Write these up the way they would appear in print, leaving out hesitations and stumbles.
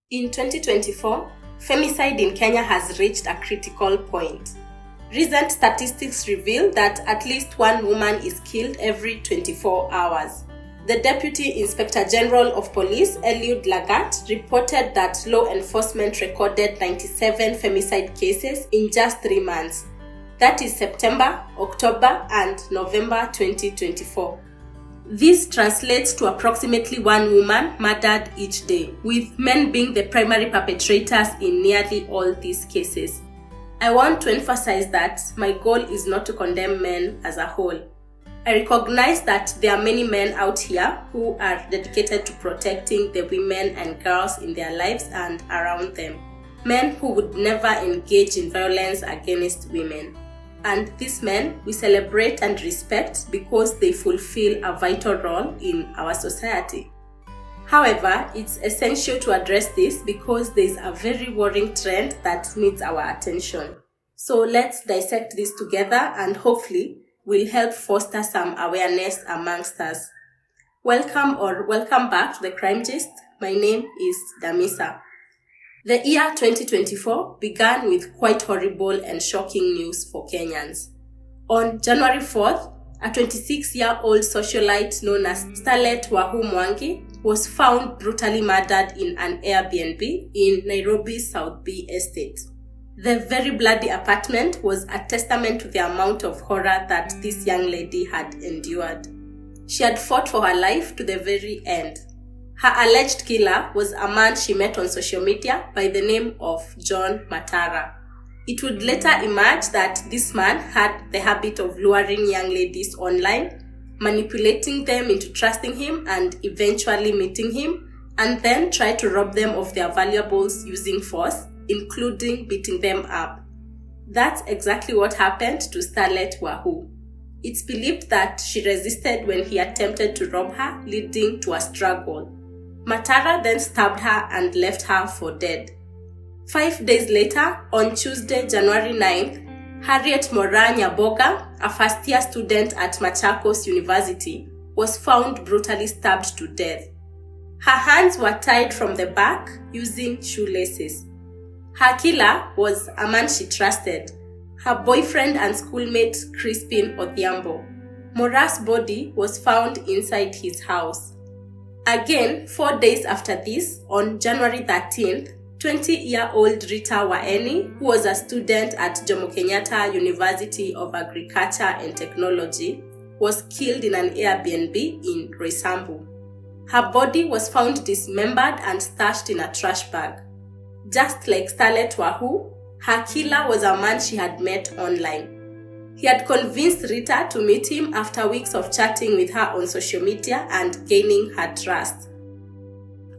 In 2024, femicide in Kenya has reached a critical point. Recent statistics reveal that at least one woman is killed every 24 hours. The Deputy Inspector General of Police, Eliud Lagat, reported that law enforcement recorded 97 femicide cases in just 3 months. That is September, October, and November 2024. This translates to approximately one woman murdered each day, with men being the primary perpetrators in nearly all these cases. I want to emphasize that my goal is not to condemn men as a whole. I recognize that there are many men out here who are dedicated to protecting the women and girls in their lives and around them. Men who would never engage in violence against women. And these men we celebrate and respect because they fulfill a vital role in our society. However, it's essential to address this because there is a very worrying trend that needs our attention. So let's dissect this together and hopefully will help foster some awareness amongst us. Welcome back to the Crime Gist. My name is Damisa. The year 2024 began with quite horrible and shocking news for Kenyans. On January 4th, a 26-year-old socialite known as Starlet Wahu Mwangi was found brutally murdered in an Airbnb in Nairobi's South B estate. The very bloody apartment was a testament to the amount of horror that this young lady had endured. She had fought for her life to the very end. Her alleged killer was a man she met on social media by the name of John Matara. It would later emerge that this man had the habit of luring young ladies online, manipulating them into trusting him and eventually meeting him, and then try to rob them of their valuables using force, including beating them up. That's exactly what happened to Starlet Wahu. It's believed that she resisted when he attempted to rob her, leading to a struggle. Matara then stabbed her and left her for dead. 5 days later, on Tuesday, January 9th, Harriet Mora Nyaboga, a first-year student at Machakos University, was found brutally stabbed to death. Her hands were tied from the back using shoelaces. Her killer was a man she trusted, her boyfriend and schoolmate Crispin Odhiambo. Mora's body was found inside his house. Again, 4 days after this, on January 13th, 20-year-old Rita Waeni, who was a student at Jomo Kenyatta University of Agriculture and Technology, was killed in an Airbnb in Roysambu. Her body was found dismembered and stashed in a trash bag. Just like Starlet Wahu, her killer was a man she had met online. He had convinced Rita to meet him after weeks of chatting with her on social media and gaining her trust.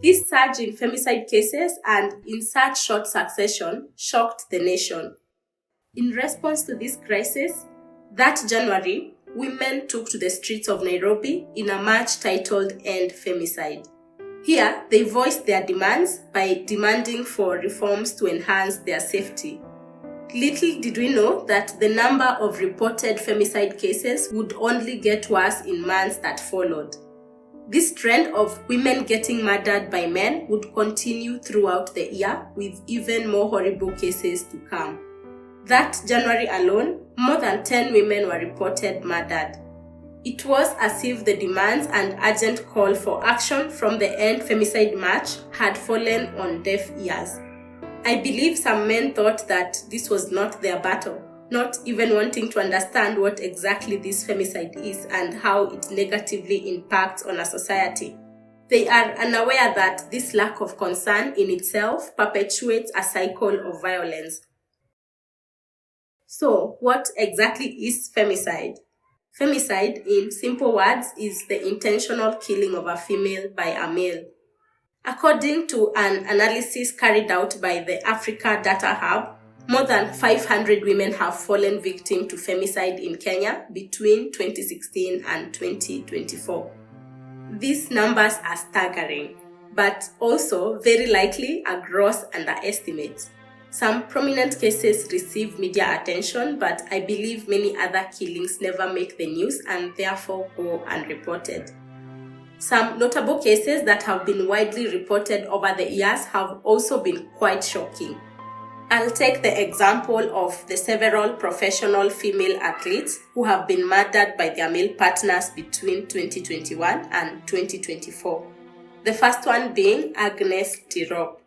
This surge in femicide cases and in such short succession shocked the nation. In response to this crisis, that January, women took to the streets of Nairobi in a march titled End Femicide. Here, they voiced their demands by demanding for reforms to enhance their safety. Little did we know that the number of reported femicide cases would only get worse in months that followed. This trend of women getting murdered by men would continue throughout the year, with even more horrible cases to come. That January alone, more than 10 women were reported murdered. It was as if the demands and urgent call for action from the End Femicide March had fallen on deaf ears. I believe some men thought that this was not their battle, not even wanting to understand what exactly this femicide is and how it negatively impacts on a society. They are unaware that this lack of concern in itself perpetuates a cycle of violence. So, what exactly is femicide? Femicide, in simple words, is the intentional killing of a female by a male. According to an analysis carried out by the Africa Data Hub, more than 500 women have fallen victim to femicide in Kenya between 2016 and 2024. These numbers are staggering, but also very likely a gross underestimate. Some prominent cases receive media attention, but I believe many other killings never make the news and therefore go unreported. Some notable cases that have been widely reported over the years have also been quite shocking. I'll take the example of the several professional female athletes who have been murdered by their male partners between 2021 and 2024. The first one being Agnes Tirop.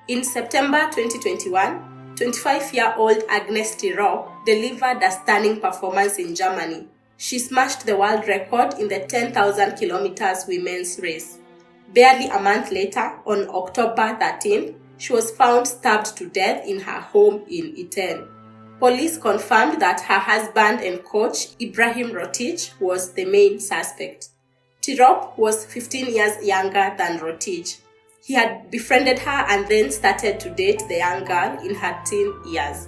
In September 2021, 25-year-old Agnes Tirop delivered a stunning performance in Germany. She smashed the world record in the 10,000 kilometers women's race. Barely a month later, on October 13th, she was found stabbed to death in her home in Iten. Police confirmed that her husband and coach, Ibrahim Rotich, was the main suspect. Tirop was 15 years younger than Rotich. He had befriended her and then started to date the young girl in her teen years.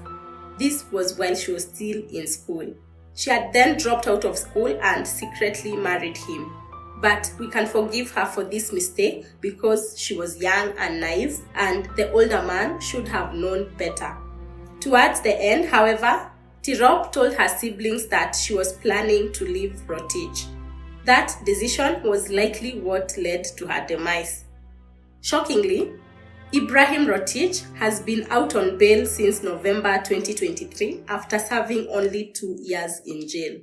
This was while she was still in school. She had then dropped out of school and secretly married him. But we can forgive her for this mistake because she was young and naive, and the older man should have known better. Towards the end, however, Tirop told her siblings that she was planning to leave Rotich. That decision was likely what led to her demise. Shockingly, Ibrahim Rotich has been out on bail since November 2023 after serving only 2 years in jail.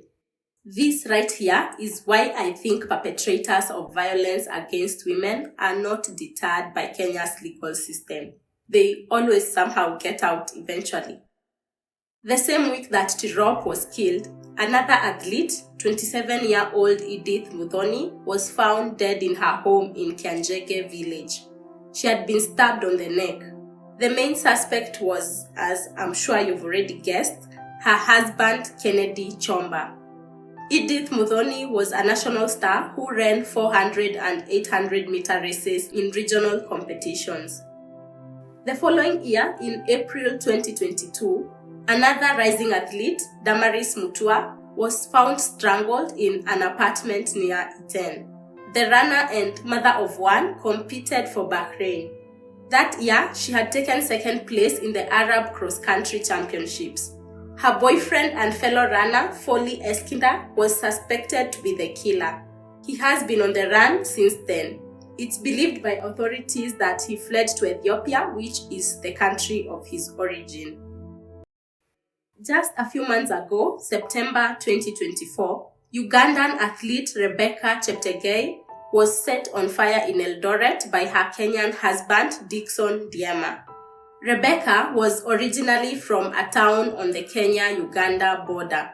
This right here is why I think perpetrators of violence against women are not deterred by Kenya's legal system. They always somehow get out eventually. The same week that Tirop was killed, another athlete, 27-year-old Edith Muthoni, was found dead in her home in Kianjege village. She had been stabbed on the neck. The main suspect was, as I'm sure you've already guessed, her husband Kennedy Chomba. Edith Muthoni was a national star who ran 400 and 800 meter races in regional competitions. The following year, in April 2022, another rising athlete, Damaris Mutua, was found strangled in an apartment near Iten. The runner and mother of one competed for Bahrain. That year, she had taken second place in the Arab Cross-Country Championships. Her boyfriend and fellow runner, Foley Eskinder, was suspected to be the killer. He has been on the run since then. It's believed by authorities that he fled to Ethiopia, which is the country of his origin. Just a few months ago, September 2024, Ugandan athlete Rebecca Cheptegei was set on fire in Eldoret by her Kenyan husband, Dickson Diema. Rebecca was originally from a town on the Kenya-Uganda border.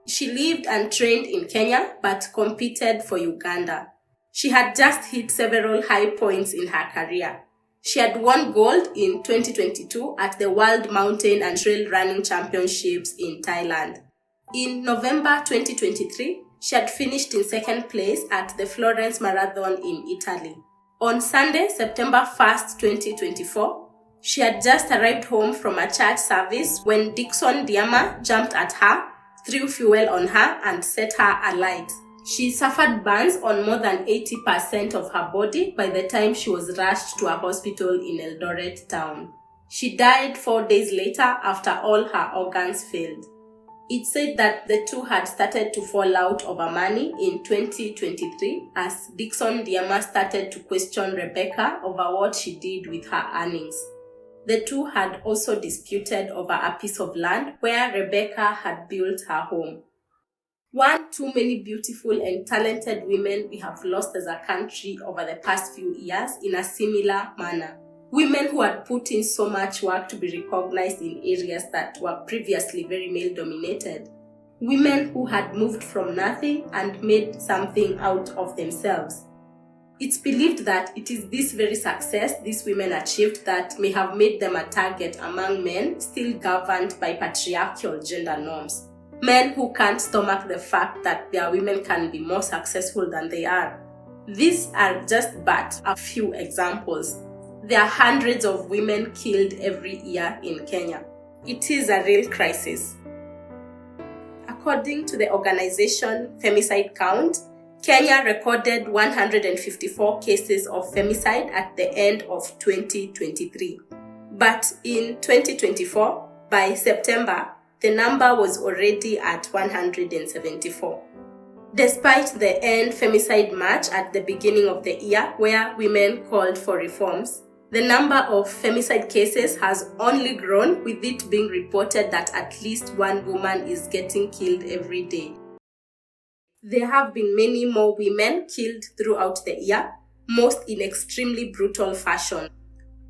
She lived and trained in Kenya but competed for Uganda. She had just hit several high points in her career. She had won gold in 2022 at the World Mountain and Trail Running Championships in Thailand. In November 2023, she had finished in second place at the Florence Marathon in Italy. On Sunday, September 1st, 2024, she had just arrived home from a church service when Dickson Diema jumped at her, threw fuel on her, and set her alight. She suffered burns on more than 80% of her body by the time she was rushed to a hospital in Eldoret town. She died 4 days later after all her organs failed. It's said that the two had started to fall out over money in 2023 as Dickson Diema started to question Rebecca over what she did with her earnings. The two had also disputed over a piece of land where Rebecca had built her home. One too many beautiful and talented women we have lost as a country over the past few years in a similar manner. Women who had put in so much work to be recognized in areas that were previously very male-dominated. Women who had moved from nothing and made something out of themselves. It's believed that it is this very success these women achieved that may have made them a target among men still governed by patriarchal gender norms. Men who can't stomach the fact that their women can be more successful than they are. These are just but a few examples. There are hundreds of women killed every year in Kenya. It is a real crisis. According to the organization Femicide Count, Kenya recorded 154 cases of femicide at the end of 2023. But in 2024, by September, the number was already at 174. Despite the End Femicide March at the beginning of the year, where women called for reforms, the number of femicide cases has only grown, with it being reported that at least one woman is getting killed every day. There have been many more women killed throughout the year, most in extremely brutal fashion.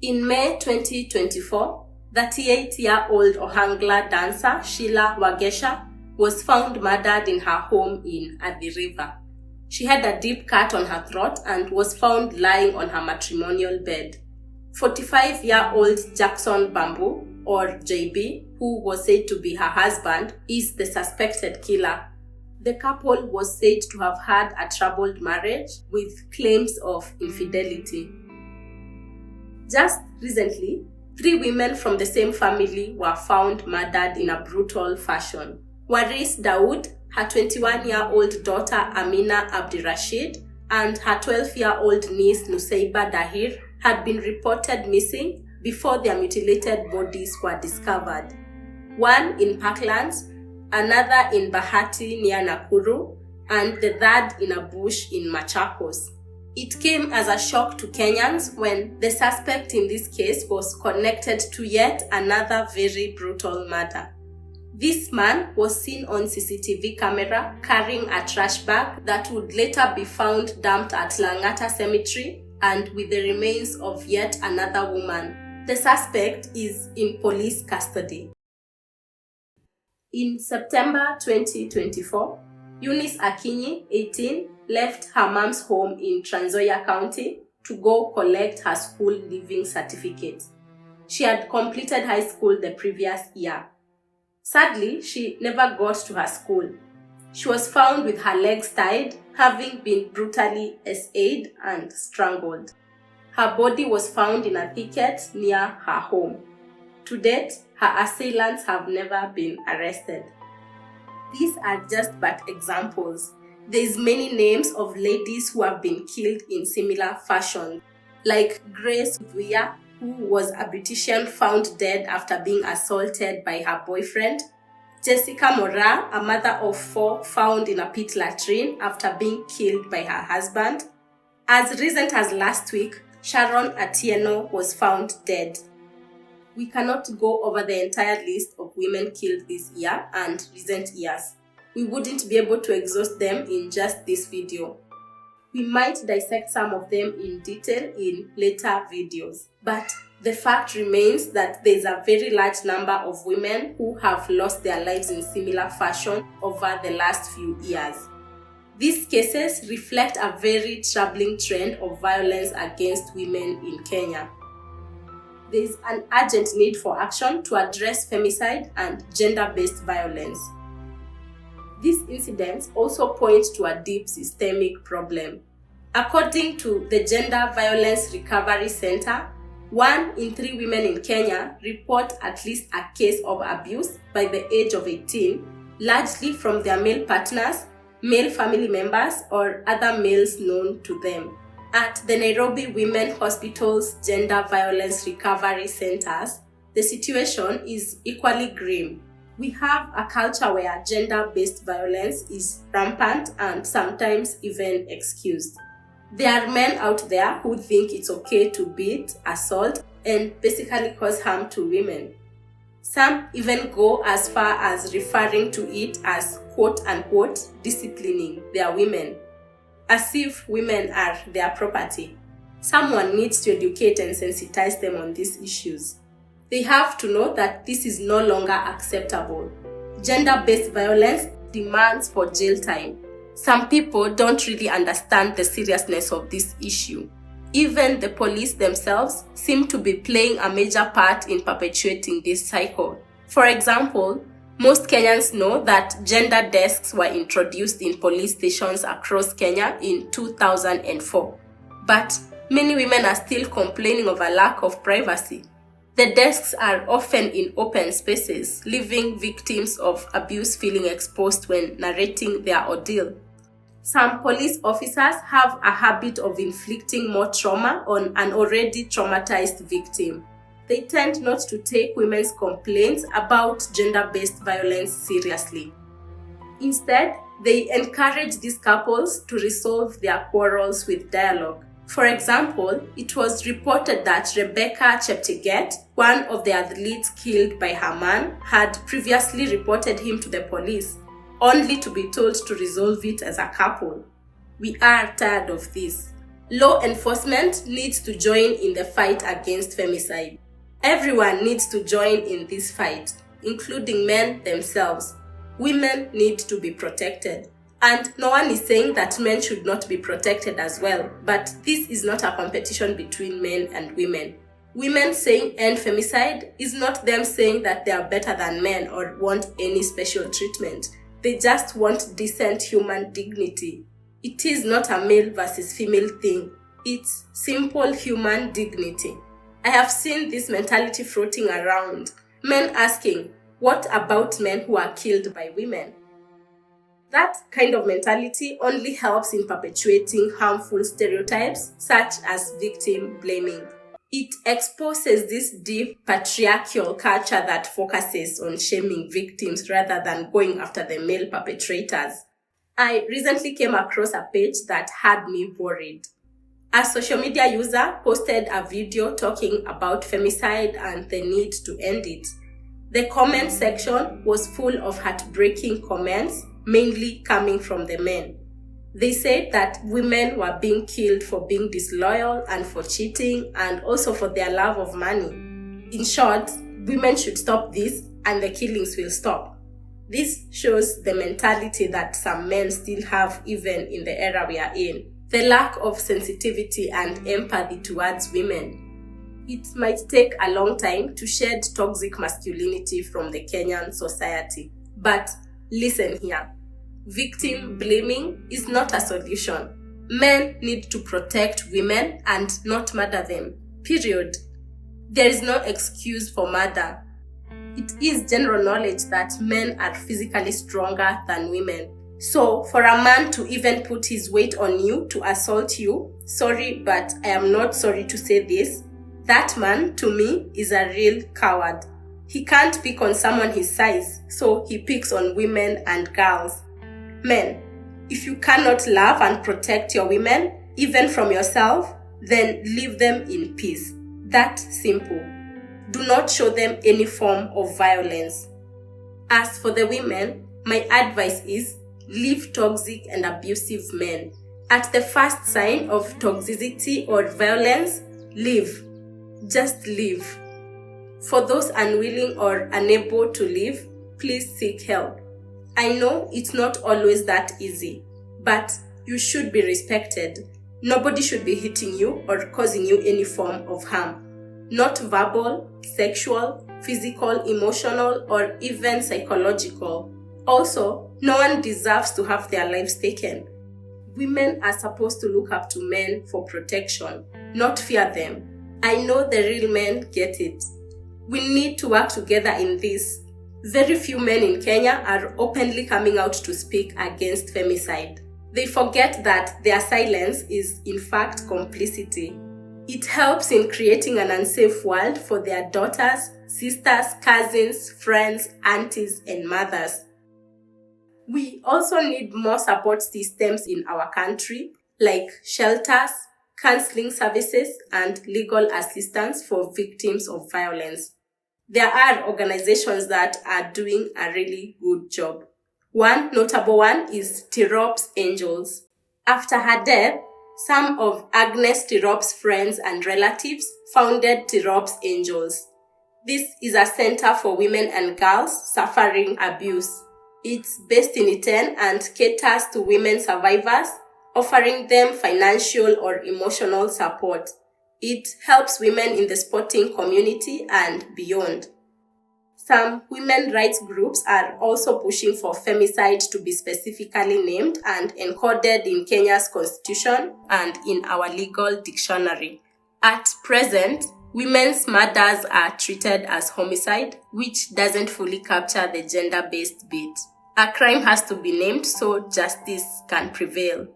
In May 2024, 38-year-old Ohangla dancer Sheila Wagesha was found murdered in her home in Athi River. She had a deep cut on her throat and was found lying on her matrimonial bed. 45-year-old Jackson Bamboo, or JB, who was said to be her husband, is the suspected killer. The couple was said to have had a troubled marriage with claims of infidelity. Just recently, 3 women from the same family were found murdered in a brutal fashion. Waris Dawood, her 21-year-old daughter Amina Abdirashid, and her 12-year-old niece Nusaiba Dahir had been reported missing before their mutilated bodies were discovered. One in Parklands, another in Bahati near Nakuru, and the third in a bush in Machakos. It came as a shock to Kenyans when the suspect in this case was connected to yet another very brutal murder. This man was seen on CCTV camera carrying a trash bag that would later be found dumped at Langata Cemetery, and with the remains of yet another woman. The suspect is in police custody. In September 2024, Eunice Akinyi, 18, left her mom's home in Trans Nzoia County to go collect her school leaving certificate. She had completed high school the previous year. Sadly, she never got to her school. She was found with her legs tied, having been brutally SA'd and strangled. Her body was found in a thicket near her home. To date, her assailants have never been arrested. These are just but examples. There's many names of ladies who have been killed in similar fashion, like Grace Vuya, who was a beautician found dead after being assaulted by her boyfriend, Jessica Mora, a mother of 4, found in a pit latrine after being killed by her husband. As recent as last week, Sharon Atieno was found dead. We cannot go over the entire list of women killed this year and recent years. We wouldn't be able to exhaust them in just this video. We might dissect some of them in detail in later videos, but the fact remains that there is a very large number of women who have lost their lives in similar fashion over the last few years. These cases reflect a very troubling trend of violence against women in Kenya. There is an urgent need for action to address femicide and gender-based violence. These incidents also point to a deep systemic problem. According to the Gender Violence Recovery Center, 1 in 3 women in Kenya report at least a case of abuse by the age of 18, largely from their male partners, male family members, or other males known to them. At the Nairobi Women Hospital's Gender Violence Recovery Centers, the situation is equally grim. We have a culture where gender-based violence is rampant and sometimes even excused. There are men out there who think it's okay to beat, assault, and basically cause harm to women. Some even go as far as referring to it as quote-unquote disciplining their women, as if women are their property. Someone needs to educate and sensitize them on these issues. They have to know that this is no longer acceptable. Gender-based violence demands for jail time. Some people don't really understand the seriousness of this issue. Even the police themselves seem to be playing a major part in perpetuating this cycle. For example, most Kenyans know that gender desks were introduced in police stations across Kenya in 2004. But many women are still complaining of a lack of privacy. The desks are often in open spaces, leaving victims of abuse feeling exposed when narrating their ordeal. Some police officers have a habit of inflicting more trauma on an already traumatized victim. They tend not to take women's complaints about gender-based violence seriously. Instead, They encourage these couples to resolve their quarrels with dialogue. For example, it was reported that Rebecca Cheptegei, one of the athletes killed by her man, had previously reported him to the police, only to be told to resolve it as a couple. We are tired of this. Law enforcement needs to join in the fight against femicide. Everyone needs to join in this fight, including men themselves. Women need to be protected. And no one is saying that men should not be protected as well, but this is not a competition between men and women. Women saying end femicide is not them saying that they are better than men or want any special treatment. They just want decent human dignity. It is not a male versus female thing. It's simple human dignity. I have seen this mentality floating around. Men asking, what about men who are killed by women? That kind of mentality only helps in perpetuating harmful stereotypes such as victim blaming. It exposes this deep patriarchal culture that focuses on shaming victims rather than going after the male perpetrators. I recently came across a page that had me worried. A social media user posted a video talking about femicide and the need to end it. The comment section was full of heartbreaking comments, mainly coming from the men. They said that women were being killed for being disloyal and for cheating and also for their love of money. In short, women should stop this and the killings will stop. This shows the mentality that some men still have even in the era we are in. The lack of sensitivity and empathy towards women. It might take a long time to shed toxic masculinity from the Kenyan society. But listen here. Victim blaming is not a solution. Men need to protect women and not murder them. Period. There is no excuse for murder. It is general knowledge that men are physically stronger than women. So, for a man to even put his weight on you to assault you, sorry, but I am not sorry to say this, that man, to me, is a real coward. He can't pick on someone his size, so he picks on women and girls. Men, if you cannot love and protect your women, even from yourself, then leave them in peace. That simple. Do not show them any form of violence. As for the women, my advice is leave toxic and abusive men. At the first sign of toxicity or violence, leave. Just leave. For those unwilling or unable to leave, please seek help. I know it's not always that easy, but you should be respected. Nobody should be hitting you or causing you any form of harm. Not verbal, sexual, physical, emotional, or even psychological. Also, no one deserves to have their lives taken. Women are supposed to look up to men for protection, not fear them. I know the real men get it. We need to work together in this. Very few men in Kenya are openly coming out to speak against femicide. They forget that their silence is in fact complicity. It helps in creating an unsafe world for their daughters, sisters, cousins, friends, aunties, and mothers. We also need more support systems in our country, like shelters, counseling services, and legal assistance for victims of violence. There are organizations that are doing a really good job. One notable one is Tirop's Angels. After her death, some of Agnes Tirop's friends and relatives founded Tirop's Angels. This is a center for women and girls suffering abuse. It's based in Iten and caters to women survivors, offering them financial or emotional support. It helps women in the sporting community and beyond. Some women rights groups are also pushing for femicide to be specifically named and encoded in Kenya's constitution and in our legal dictionary. At present, women's murders are treated as homicide, which doesn't fully capture the gender-based bit. A crime has to be named so justice can prevail.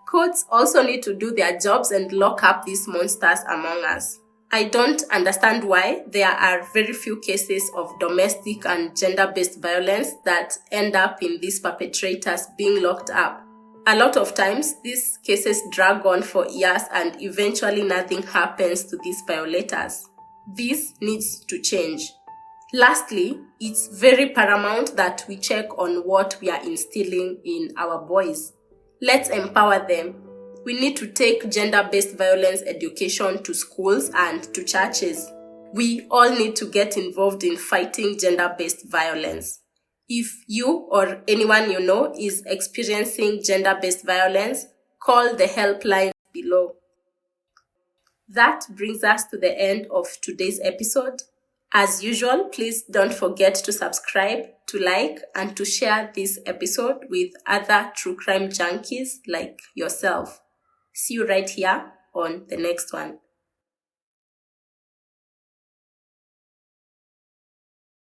Courts also need to do their jobs and lock up these monsters among us. I don't understand why there are very few cases of domestic and gender-based violence that end up in these perpetrators being locked up. A lot of times, these cases drag on for years and eventually nothing happens to these violators. This needs to change. Lastly, it's very paramount that we check on what we are instilling in our boys. Let's empower them. We need to take gender-based violence education to schools and to churches. We all need to get involved in fighting gender-based violence. If you or anyone you know is experiencing gender-based violence, call the helpline below. That brings us to the end of today's episode. As usual, please don't forget to subscribe, to like, and to share this episode with other true crime junkies like yourself. See you right here on the next one.